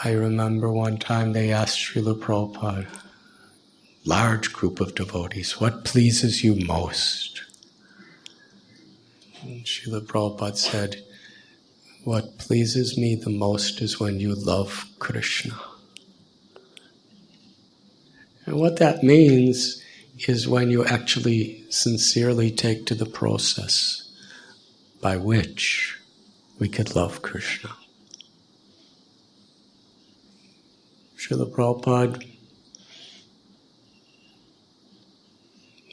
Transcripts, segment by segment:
I remember one time they asked Srila Prabhupada, large group of devotees, what pleases you most? And Srila Prabhupada said, what pleases me the most is when you love Krishna. And what that means is when you actually sincerely take to the process by which we could love Krishna. Srila Prabhupada,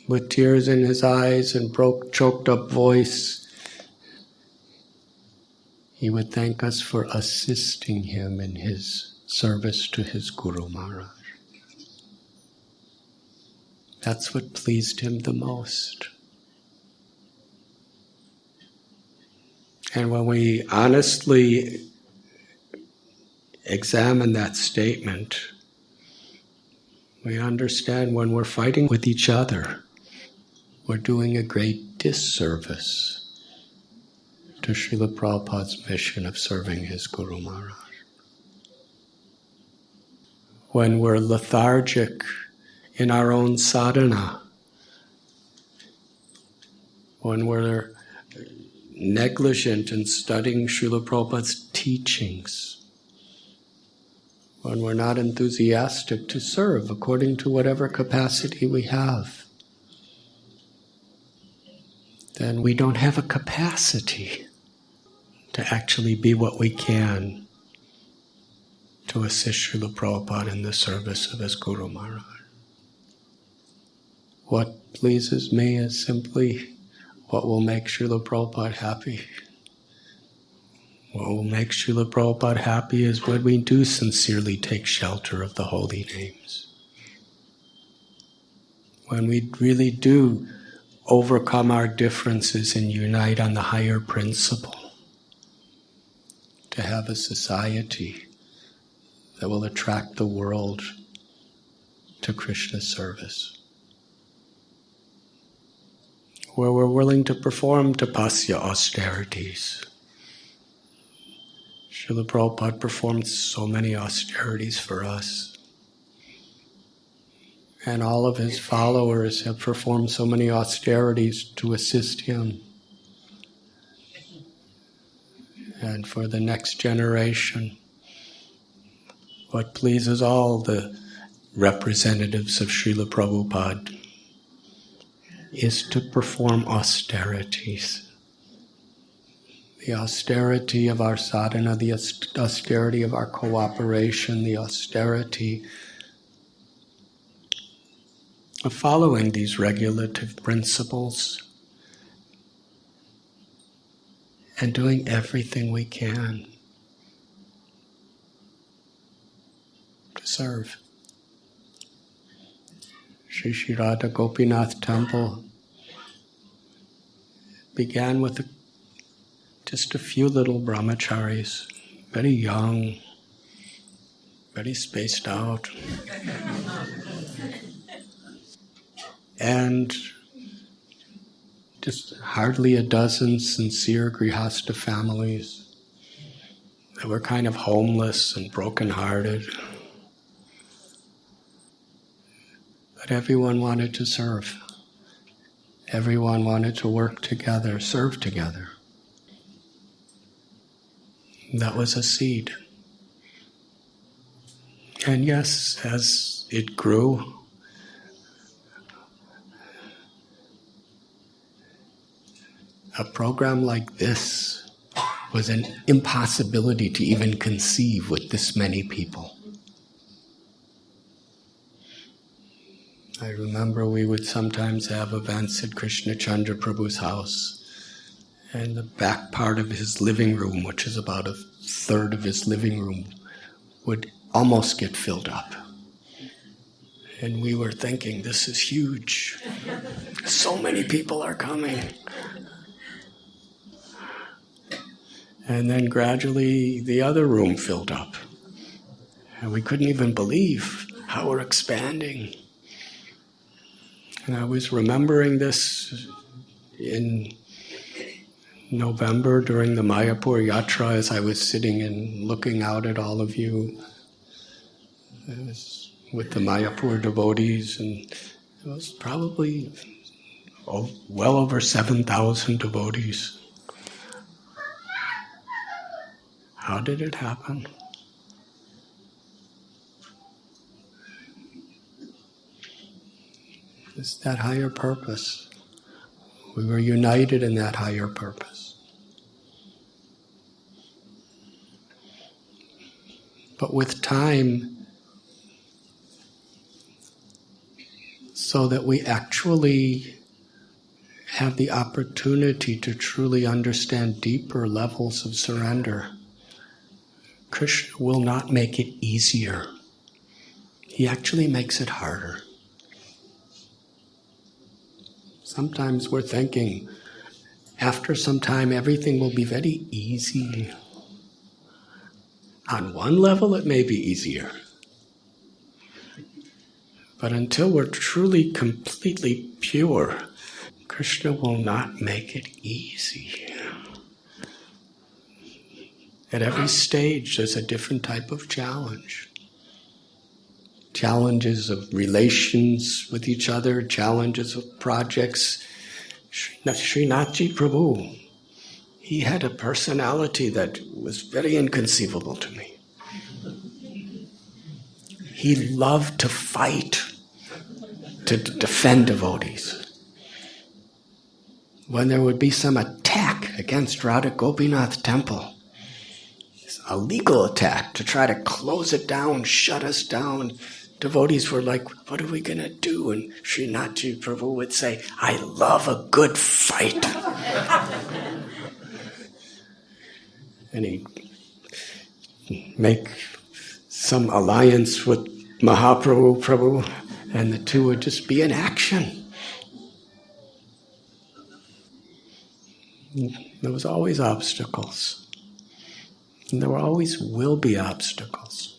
with tears in his eyes and choked up voice, he would thank us for assisting him in his service to his Guru Maharaj. That's what pleased him the most. And when we honestly examine that statement, we understand when we're fighting with each other, we're doing a great disservice to Srila Prabhupada's mission of serving his Guru Maharaj. When we're lethargic in our own sadhana, when we're negligent in studying Srila Prabhupada's teachings, when we're not enthusiastic to serve according to whatever capacity we have, then we don't have a capacity to actually be what we can to assist Srila Prabhupada in the service of his Guru Maharaj. What pleases me is simply what will make Srila Prabhupada happy. What will make Srila Prabhupada happy is when we do sincerely take shelter of the holy names. When we really do overcome our differences and unite on the higher principle, to have a society that will attract the world to Krishna's service, where we're willing to perform tapasya austerities. Srila Prabhupada performed so many austerities for us, and all of his followers have performed so many austerities to assist him. And for the next generation, what pleases all the representatives of Srila Prabhupada is to perform austerities. The austerity of our sadhana, the austerity of our cooperation, the austerity of following these regulative principles and doing everything we can to serve. Sri Radha Gopinath Temple began with just a few little brahmacharis, very young, very spaced out. And just hardly a dozen sincere grihastha families that were kind of homeless and broken-hearted. But everyone wanted to serve. Everyone wanted to work together, serve together. That was a seed. And yes, as it grew, a program like this was an impossibility to even conceive with this many people. I remember we would sometimes have events at Krishna Chandra Prabhu's house, and the back part of his living room, which is about a third of his living room, would almost get filled up. And we were thinking, this is huge. So many people are coming. And then gradually the other room filled up. And we couldn't even believe how we're expanding. And I was remembering this in November during the Mayapur Yatra as I was sitting and looking out at all of you It was with the Mayapur devotees, and it was probably well over 7,000 devotees. How did it happen? It's that higher purpose. We were united in that higher purpose. But with time, so that we actually have the opportunity to truly understand deeper levels of surrender, Krishna will not make it easier. He actually makes it harder. Sometimes we're thinking, after some time, everything will be very easy. On one level, it may be easier. But until we're truly, completely pure, Krishna will not make it easy. At every stage, there's a different type of challenge. Challenges of relations with each other, challenges of projects. Srinathji Prabhu, he had a personality that was very inconceivable to me. He loved to fight, to defend devotees. When there would be some attack against Radha Gopinath temple, a legal attack to try to close it down, shut us down, devotees were like, what are we going to do? And Srinathji Prabhu would say, I love a good fight. And he'd make some alliance with Prabhu, and the two would just be in action. There was always obstacles. And there always will be obstacles.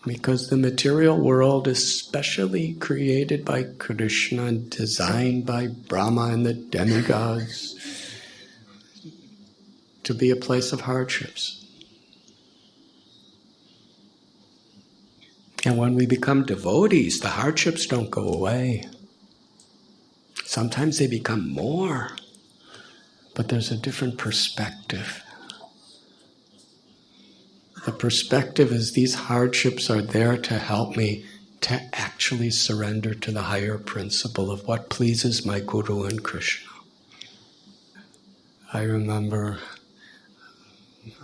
Because the material world is specially created by Krishna and designed by Brahma and the demigods to be a place of hardships. And when we become devotees, the hardships don't go away. Sometimes they become more, but there's a different perspective. The perspective is these hardships are there to help me to actually surrender to the higher principle of what pleases my Guru and Krishna. I remember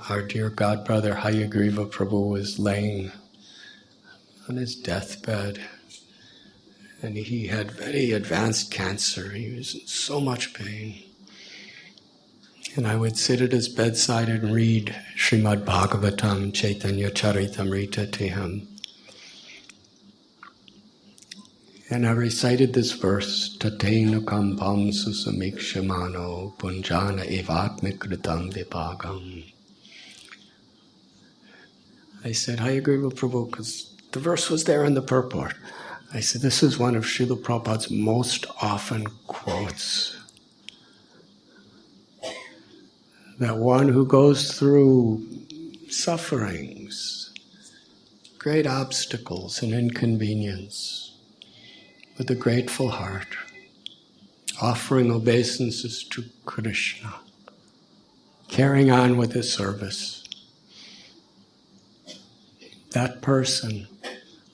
our dear godbrother Hayagriva Prabhu was laying on his deathbed, and he had very advanced cancer. He was in so much pain. And I would sit at his bedside and read Srimad Bhagavatam Chaitanya Charitamrita to him. And I recited this verse, Tatena kampam susamikshamano punjana evatmikritam vipagam. I said, Hayagriva Prabhu, because the verse was there in the purport. I said, this is one of Srila Prabhupada's most often quotes. That one who goes through sufferings, great obstacles and inconvenience, with a grateful heart, offering obeisances to Krishna, carrying on with his service. That person,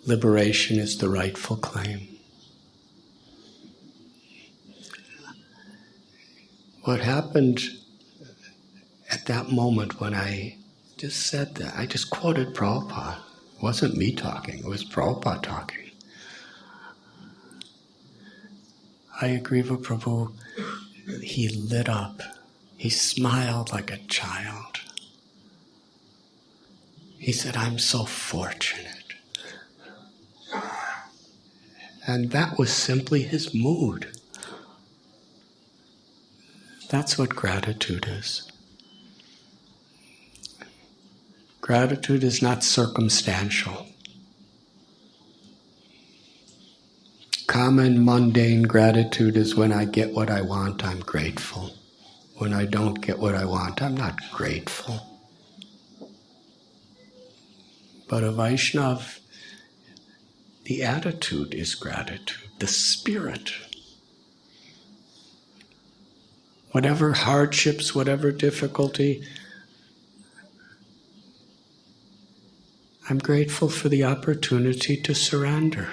liberation is the rightful claim. What happened at that moment when I just said that, I just quoted Prabhupada. It wasn't me talking, it was Prabhupada talking. Hayagriva Prabhu, he lit up. He smiled like a child. He said, I'm so fortunate. And that was simply his mood. That's what gratitude is. Gratitude is not circumstantial. Common, mundane gratitude is when I get what I want, I'm grateful. When I don't get what I want, I'm not grateful. But a Vaishnav The attitude is gratitude, the spirit. Whatever hardships, whatever difficulty, I'm grateful for the opportunity to surrender.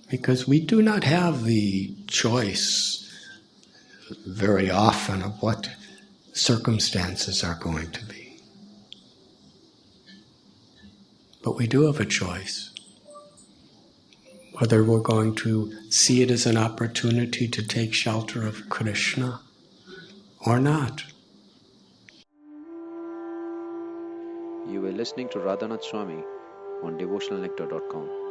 Because we do not have the choice very often of what circumstances are going to be. But we do have a choice. Whether we're going to see it as an opportunity to take shelter of Krishna or not. You were listening to Radhanath Swami on devotionalnectar.com.